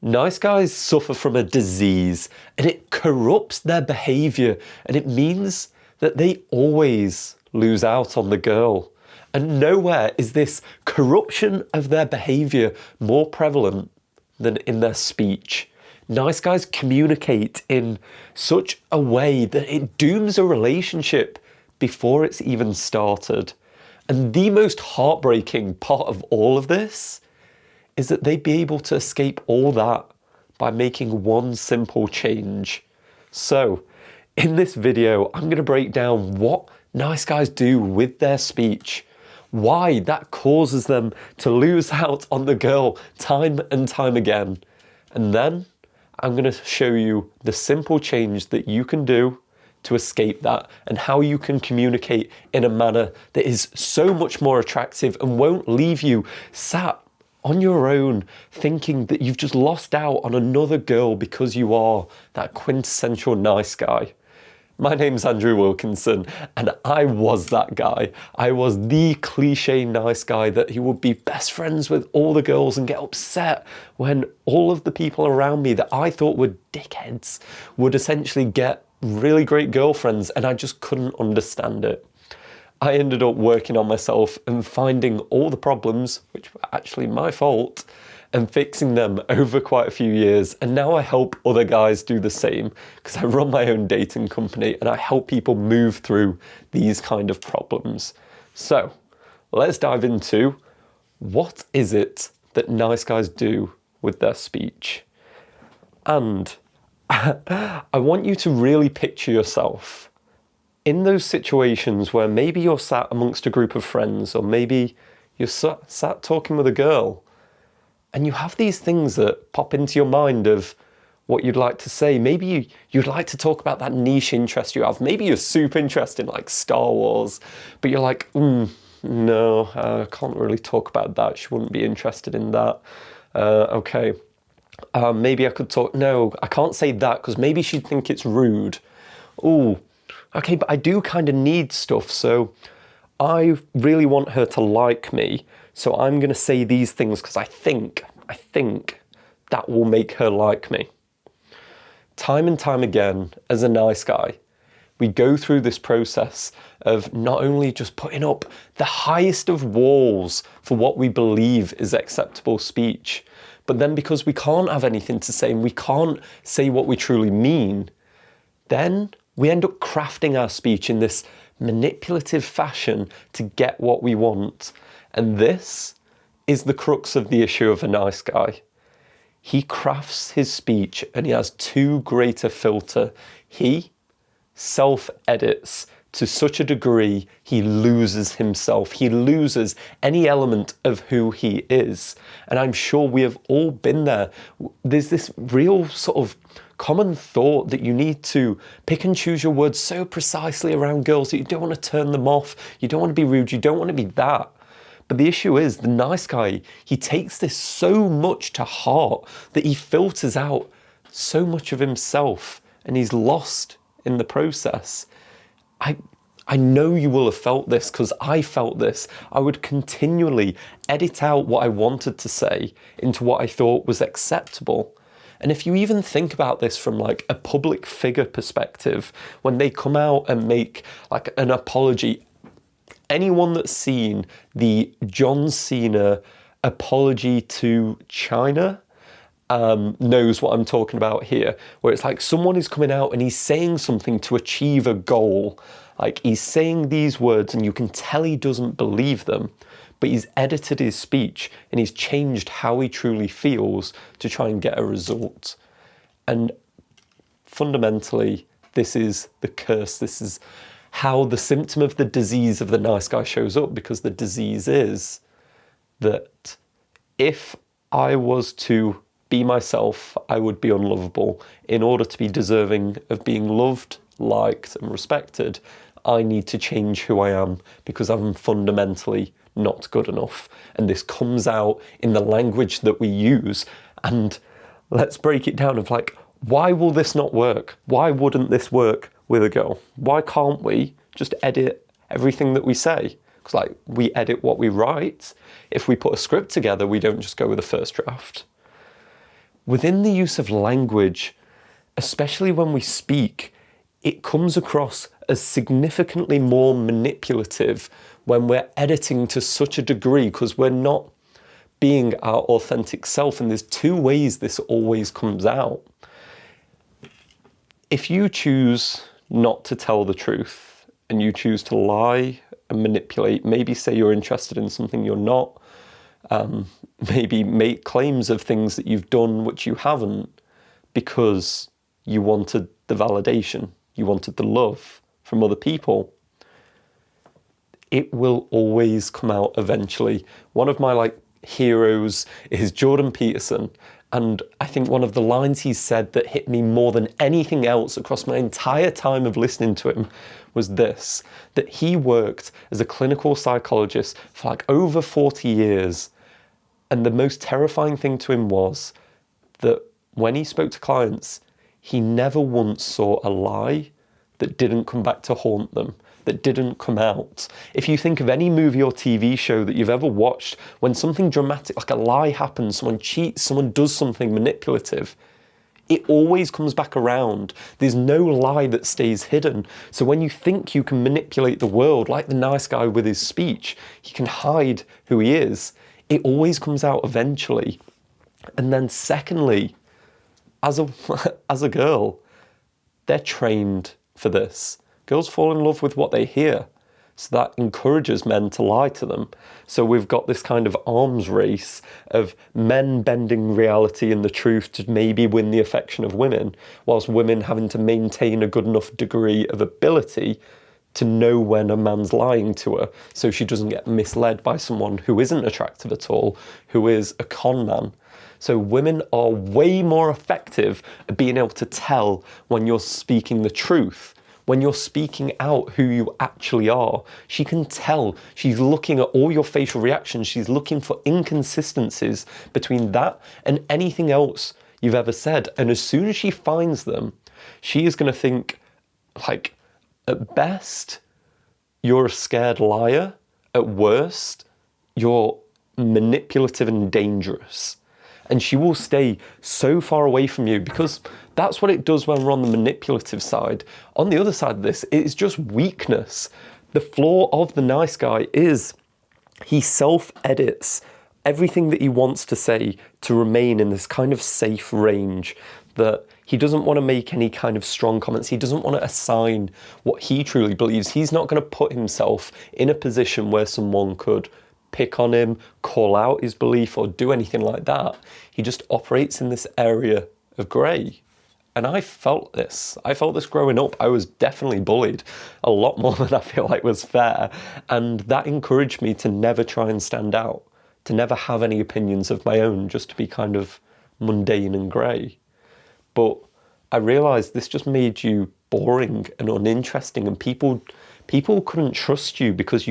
Nice guys suffer from a disease and it corrupts their behaviour, and it means that they always lose out on the girl. And nowhere is this corruption of their behaviour more prevalent than in their speech. Nice guys communicate in such a way that it dooms a relationship before it's even started. And the most heartbreaking part of all of this is that they'd be able to escape all that by making one simple change. So in this video, I'm going to break down what nice guys do with their speech, why that causes them to lose out on the girl time and time again. And then I'm going to show you the simple change that you can do to escape that, and how you can communicate in a manner that is so much more attractive and won't leave you sat on your own thinking that you've just lost out on another girl because you are that quintessential nice guy. My name's Andrew Wilkinson, and I was that guy. I was the cliche nice guy that he would be best friends with all the girls and get upset when all of the people around me that I thought were dickheads would essentially get really great girlfriends, and I just couldn't understand it. I ended up working on myself and finding all the problems, which were actually my fault, and fixing them over quite a few years. And now I help other guys do the same, because I run my own dating company and I help people move through these kind of problems. So let's dive into what is it that nice guys do with their speech. And I want you to really picture yourself in those situations where maybe you're sat amongst a group of friends, or maybe you're sat talking with a girl, and you have these things that pop into your mind of what you'd like to say. Maybe you'd like to talk about that niche interest you have. Maybe you're super interested in like Star Wars, but you're like, no, I can't really talk about that. She wouldn't be interested in that. Okay. Maybe I could talk, no, I can't say that because maybe she'd think it's rude. Oh, okay, but I do kind of need stuff, so I really want her to like me, so I'm going to say these things because I think that will make her like me. Time and time again, as a nice guy, we go through this process of not only just putting up the highest of walls for what we believe is acceptable speech, but then because we can't have anything to say and we can't say what we truly mean, then we end up crafting our speech in this manipulative fashion to get what we want. And this is the crux of the issue of a nice guy. He crafts his speech and he has too great a filter. He self-edits to such a degree he loses himself. He loses any element of who he is. And I'm sure we have all been there. There's this real sort of common thought that you need to pick and choose your words so precisely around girls that you don't want to turn them off. You don't want to be rude. You don't want to be that. But the issue is the nice guy, he takes this so much to heart that he filters out so much of himself and he's lost in the process. I know you will have felt this because I felt this. I would continually edit out what I wanted to say into what I thought was acceptable. And if you even think about this from like a public figure perspective, when they come out and make like an apology, anyone that's seen the John Cena apology to China knows what I'm talking about here, where it's like someone is coming out and he's saying something to achieve a goal. Like he's saying these words and you can tell he doesn't believe them, but he's edited his speech and he's changed how he truly feels to try and get a result. And fundamentally, this is the curse. This is how the symptom of the disease of the nice guy shows up, because the disease is that if I was to be myself, I would be unlovable. In order to be deserving of being loved, liked, and respected, I need to change who I am because I'm fundamentally not good enough. And this comes out in the language that we use. And let's break it down of like, why will this not work? Why wouldn't this work with a girl? Why can't we just edit everything that we say? Because like we edit what we write. If we put a script together, we don't just go with the first draft. within the use of language, especially when we speak, it comes across as significantly more manipulative when we're editing to such a degree, because we're not being our authentic self. And there's two ways this always comes out. If you choose not to tell the truth and you choose to lie and manipulate, maybe say you're interested in something you're not, maybe make claims of things that you've done which you haven't, because you wanted the validation, you wanted the love from other people, it will always come out eventually. One of my heroes is Jordan Peterson, and I think one of the lines he said that hit me more than anything else across my entire time of listening to him was this, that he worked as a clinical psychologist for over 40 years, and the most terrifying thing to him was that when he spoke to clients, he never once saw a lie that didn't come back to haunt them, that didn't come out. If you think of any movie or TV show that you've ever watched, when something dramatic, like a lie happens, someone cheats, someone does something manipulative, it always comes back around. There's no lie that stays hidden. So when you think you can manipulate the world, like the nice guy with his speech, he can hide who he is, it always comes out eventually. And then secondly, as a girl, they're trained for this. Girls fall in love with what they hear, so that encourages men to lie to them. So we've got this kind of arms race of men bending reality and the truth to maybe win the affection of women, whilst women having to maintain a good enough degree of ability to know when a man's lying to her, so she doesn't get misled by someone who isn't attractive at all, who is a con man. So women are way more effective at being able to tell when you're speaking the truth, when you're speaking out who you actually are. She can tell. She's looking at all your facial reactions. She's looking for inconsistencies between that and anything else you've ever said. And as soon as she finds them, she is going to think, at best, you're a scared liar. At worst, you're manipulative and dangerous. And she will stay so far away from you, because that's what it does when we're on the manipulative side. On the other side of this, it is just weakness. The flaw of the nice guy is he self-edits everything that he wants to say to remain in this kind of safe range, that he doesn't want to make any kind of strong comments. He doesn't want to assign what he truly believes. He's not going to put himself in a position where someone could pick on him, call out his belief, or do anything like that. He just operates in this area of grey. And I felt this. I felt this growing up. I was definitely bullied a lot more than I feel like was fair. And that encouraged me to never try and stand out, to never have any opinions of my own, just to be kind of mundane and grey. But I realised this just made you boring and uninteresting, and people couldn't trust you, because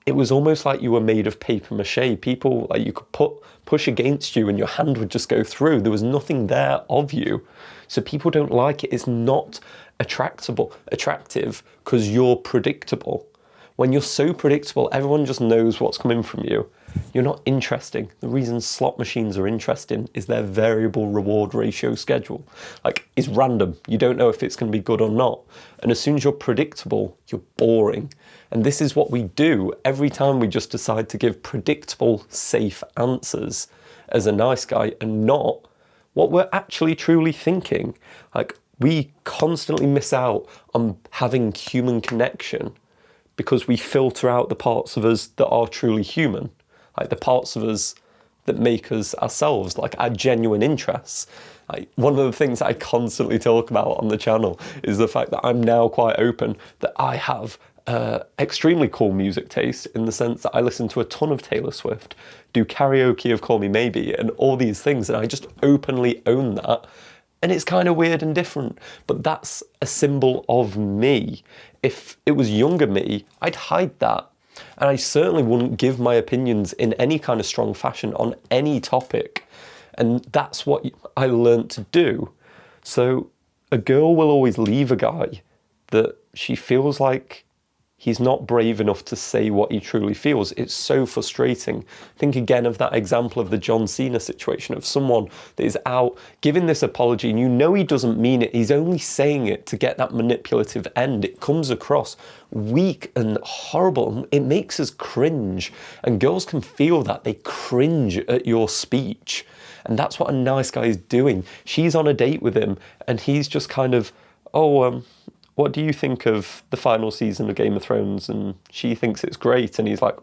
it was almost like you were made of paper mache. People, you could push against you and your hand would just go through. There was nothing there of you. So people don't like it. It's not attractive because you're predictable. When you're so predictable, everyone just knows what's coming from you. You're not interesting. The reason slot machines are interesting is their variable reward ratio schedule. It's random. You don't know if it's going to be good or not. And as soon as you're predictable, you're boring. And this is what we do every time we just decide to give predictable, safe answers as a nice guy, and not what we're actually truly thinking. We constantly miss out on having human connection because we filter out the parts of us that are truly human, the parts of us that make us ourselves, our genuine interests. One of the things I constantly talk about on the channel is the fact that I'm now quite open, that I have extremely cool music taste, in the sense that I listen to a ton of Taylor Swift, do karaoke of Call Me Maybe, and all these things, and I just openly own that. And it's kind of weird and different, but that's a symbol of me. If it was younger me, I'd hide that. And I certainly wouldn't give my opinions in any kind of strong fashion on any topic. And that's what I learned to do. So a girl will always leave a guy that she feels like he's not brave enough to say what he truly feels. It's so frustrating. Think again of that example of the John Cena situation, of someone that is out giving this apology and you know he doesn't mean it. He's only saying it to get that manipulative end. It comes across weak and horrible. It makes us cringe. And girls can feel that. They cringe at your speech. And that's what a nice guy is doing. She's on a date with him and he's just kind of, oh, what do you think of the final season of Game of Thrones? And she thinks it's great. And he's like,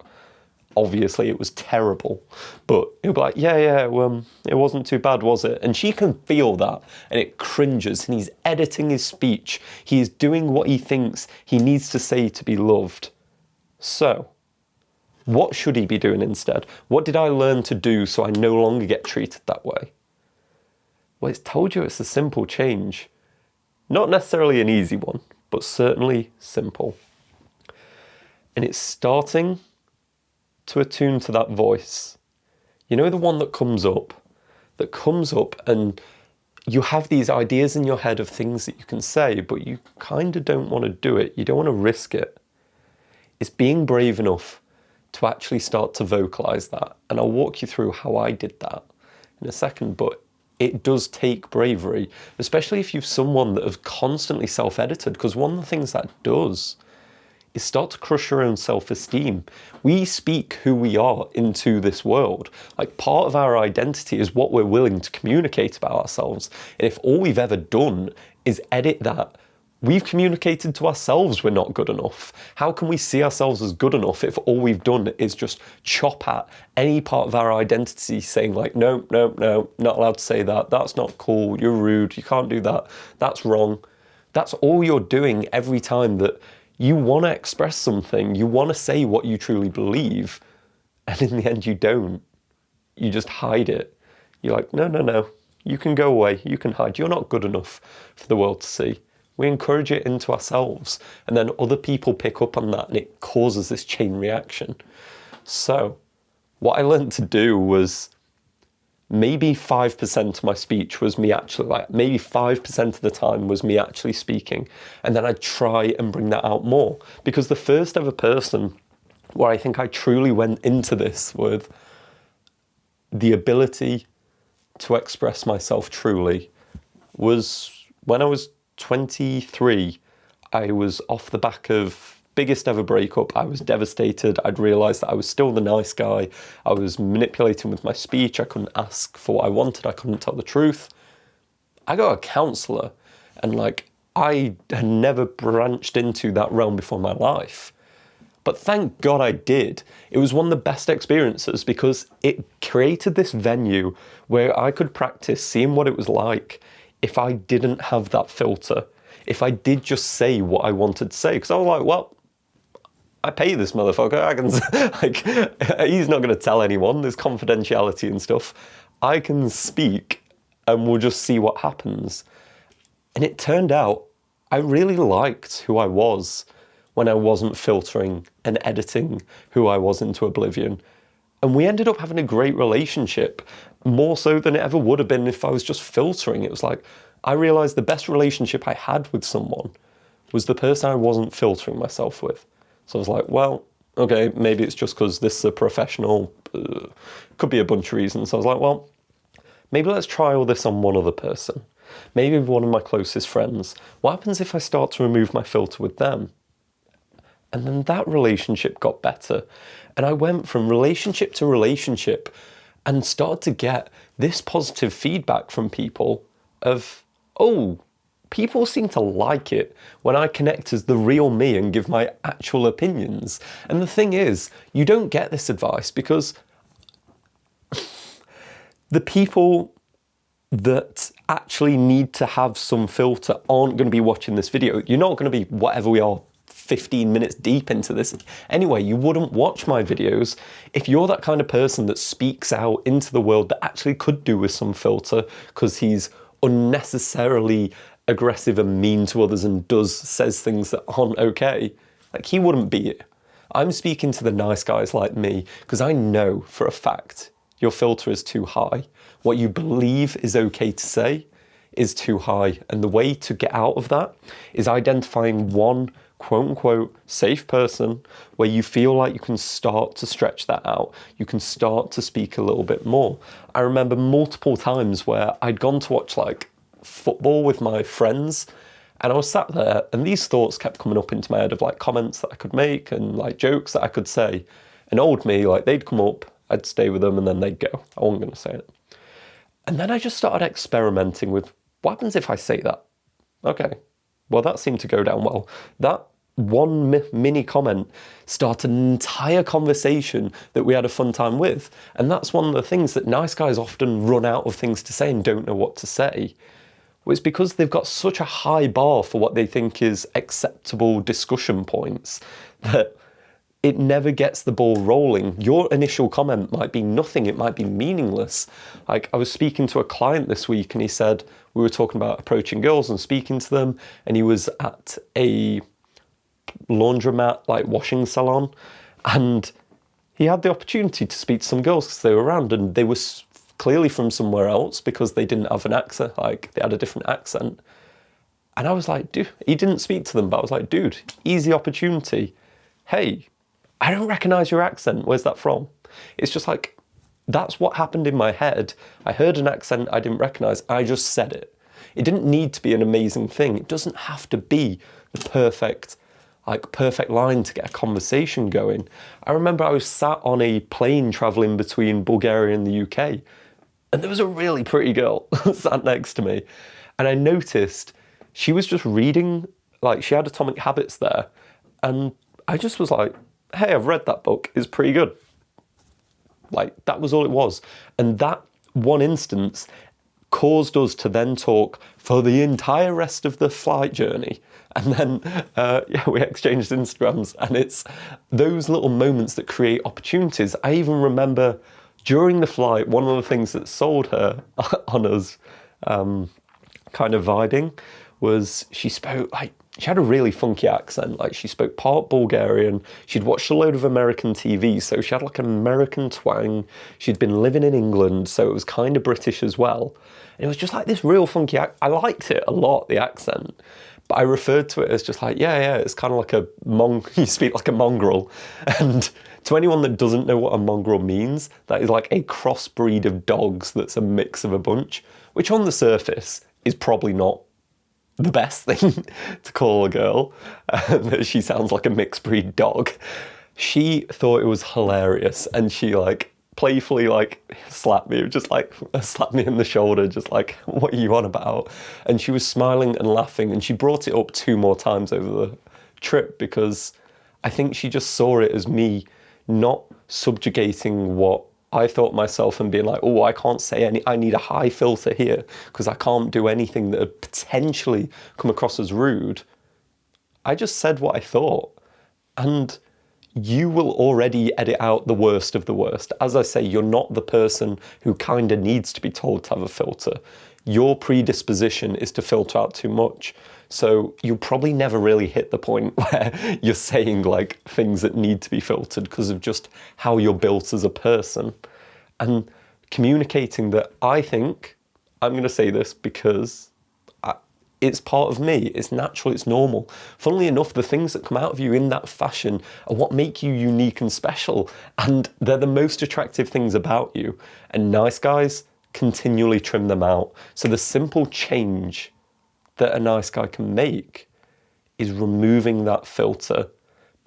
obviously it was terrible. But he'll be like, yeah, it wasn't too bad, was it? And she can feel that and it cringes. And he's editing his speech. He is doing what he thinks he needs to say to be loved. So what should he be doing instead? What did I learn to do so I no longer get treated that way? Well, it's told you it's a simple change. Not necessarily an easy one, but certainly simple. And it's starting to attune to that voice. You know, the one that comes up and you have these ideas in your head of things that you can say, but you kind of don't want to do it. You don't want to risk it. It's being brave enough to actually start to vocalize that. And I'll walk you through how I did that in a second, but it does take bravery, especially if you're someone that has constantly self-edited, because one of the things that does is start to crush your own self-esteem. We speak who we are into this world. Like, part of our identity is what we're willing to communicate about ourselves. And if all we've ever done is edit that, we've communicated to ourselves we're not good enough. How can we see ourselves as good enough if all we've done is just chop at any part of our identity saying like, no, not allowed to say that, that's not cool, you're rude, you can't do that, that's wrong. That's all you're doing every time that you want to express something, you want to say what you truly believe, and in the end you don't. You just hide it. You're like, no, you can go away, you can hide, you're not good enough for the world to see. We encourage it into ourselves, and then other people pick up on that and it causes this chain reaction. So what I learned to do was maybe 5% of my speech was me actually, like maybe 5% of the time was me actually speaking. And then I'd try and bring that out more, because the first ever person where I think I truly went into this with the ability to express myself truly was when I was 23. I was off the back of biggest ever breakup. I was devastated. I'd realised that I was still the nice guy. I was manipulating with my speech. I couldn't ask for what I wanted. I couldn't tell the truth. I got a counsellor, and like, I had never branched into that realm before in my life. But thank God I did. It was one of the best experiences because it created this venue where I could practice seeing what it was like if I didn't have that filter, if I did just say what I wanted to say. Because I was like, well, I pay this motherfucker. I can, like, he's not going to tell anyone. There's confidentiality and stuff. I can speak and we'll just see what happens. And it turned out I really liked who I was when I wasn't filtering and editing who I was into oblivion. And we ended up having a great relationship, more so than it ever would have been if I was just filtering. It was like, I realised the best relationship I had with someone was the person I wasn't filtering myself with. So I was like, well, okay, maybe it's just because this is a professional, could be a bunch of reasons. So I was like, well, maybe let's try all this on one other person. Maybe one of my closest friends. What happens if I start to remove my filter with them? And then that relationship got better. And I went from relationship to relationship and started to get this positive feedback from people of, oh, people seem to like it when I connect as the real me and give my actual opinions. And the thing is, you don't get this advice because the people that actually need to have some filter aren't going to be watching this video. You're not going to be whatever we are 15 minutes deep into this. Anyway, you wouldn't watch my videos if you're that kind of person that speaks out into the world that actually could do with some filter because he's unnecessarily aggressive and mean to others and says things that aren't okay. Like, he wouldn't be it. I'm speaking to the nice guys like me because I know for a fact your filter is too high. What you believe is okay to say is too high. And the way to get out of that is identifying one quote unquote safe person where you feel like you can start to stretch that out. You can start to speak a little bit more. I remember multiple times where I'd gone to watch like football with my friends, and I was sat there and these thoughts kept coming up into my head of like comments that I could make and like jokes that I could say. And old me, like they'd come up, I'd stay with them and then they'd go. I wasn't going to say it. And then I just started experimenting with what happens if I say that? Okay, well that seemed to go down well. That one mini comment started an entire conversation that we had a fun time with. And that's one of the things that nice guys often run out of things to say and don't know what to say. Well, it's because they've got such a high bar for what they think is acceptable discussion points that it never gets the ball rolling. Your initial comment might be nothing, it might be meaningless. Like I was speaking to a client this week and he said, we were talking about approaching girls and speaking to them, and he was at a laundromat, like washing salon, and he had the opportunity to speak to some girls because they were around and they were clearly from somewhere else because they didn't have an accent, like they had a different accent. And I was like, dude, he didn't speak to them, but I was like, dude, easy opportunity. Hey, I don't recognize your accent. Where's that from? It's just like, that's what happened in my head. I heard an accent I didn't recognize. I just said it. It didn't need to be an amazing thing. It doesn't have to be the perfect line to get a conversation going. I remember I was sat on a plane traveling between Bulgaria and the UK, and there was a really pretty girl sat next to me. And I noticed she was just reading, like she had Atomic Habits there. And I just was like, hey, I've read that book, it's pretty good. Like, that was all it was. And that one instance caused us to then talk for the entire rest of the flight journey. And then, we exchanged Instagrams, and it's those little moments that create opportunities. I even remember during the flight, one of the things that sold her on us kind of vibing was she spoke like, she had a really funky accent. Like she spoke part Bulgarian. She'd watched a load of American TV, so she had like an American twang. She'd been living in England, so it was kind of British as well. And it was just like this real funky I liked it a lot, the accent. But I referred to it as just like, yeah, it's kind of like you speak like a mongrel. And to anyone that doesn't know what a mongrel means, that is like a crossbreed of dogs that's a mix of a bunch, which on the surface is probably not the best thing to call a girl, that she sounds like a mixed breed dog. She thought it was hilarious, and she like playfully like slapped me, just like slapped me in the shoulder, just like, what are you on about? And she was smiling and laughing, and she brought it up 2 more times over the trip because I think she just saw it as me not subjugating what I thought myself and being like, oh, I can't say I need a high filter here because I can't do anything that would potentially come across as rude. I just said what I thought. And you will already edit out the worst of the worst. As I say, you're not the person who kind of needs to be told to have a filter. Your predisposition is to filter out too much. So you'll probably never really hit the point where you're saying like things that need to be filtered because of just how you're built as a person. And communicating that, I think, I'm going to say this because it's part of me, it's natural, it's normal. Funnily enough, the things that come out of you in that fashion are what make you unique and special, and they're the most attractive things about you. And nice guys continually trim them out. So the simple change that a nice guy can make is removing that filter,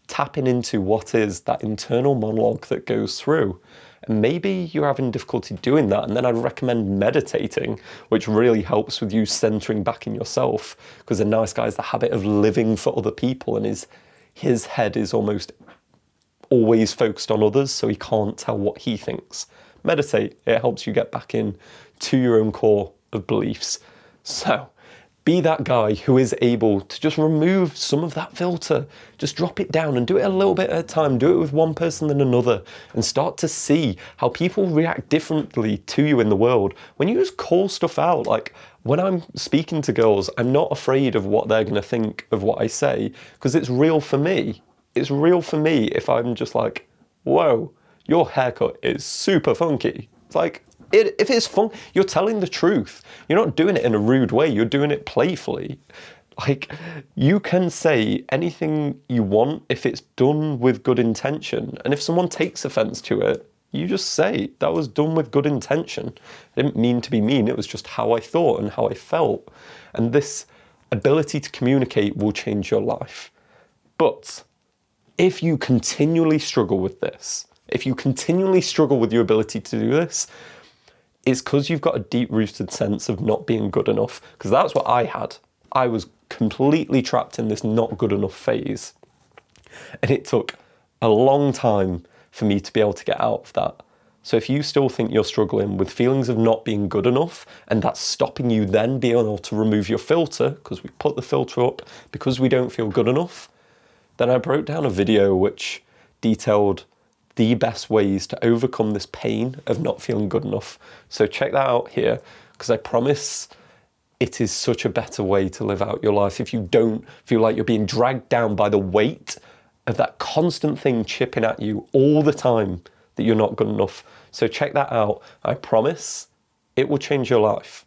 tapping into what is that internal monologue that goes through. And maybe you're having difficulty doing that, and then I'd recommend meditating, which really helps with you centering back in yourself, because a nice guy has the habit of living for other people, and his head is almost always focused on others, so he can't tell what he thinks. Meditate, it helps you get back in to your own core of beliefs. So be that guy who is able to just remove some of that filter, just drop it down and do it a little bit at a time, do it with one person than another, and start to see how people react differently to you in the world. When you just call stuff out, like when I'm speaking to girls, I'm not afraid of what they're gonna think of what I say, because it's real for me. It's real for me if I'm just like, whoa, your haircut is super funky. It's like, if it's fun, you're telling the truth. You're not doing it in a rude way, you're doing it playfully. Like, you can say anything you want if it's done with good intention. And if someone takes offense to it, you just say, that was done with good intention. I didn't mean to be mean, it was just how I thought and how I felt. And this ability to communicate will change your life. But if you continually struggle with this, if you continually struggle with your ability to do this, it's because you've got a deep-rooted sense of not being good enough. Because that's what I had. I was completely trapped in this not good enough phase. And it took a long time for me to be able to get out of that. So if you still think you're struggling with feelings of not being good enough, and that's stopping you then being able to remove your filter, because we put the filter up because we don't feel good enough, then I broke down a video which detailed the best ways to overcome this pain of not feeling good enough. So check that out here, because I promise it is such a better way to live out your life if you don't feel like you're being dragged down by the weight of that constant thing chipping at you all the time that you're not good enough. So check that out. I promise it will change your life.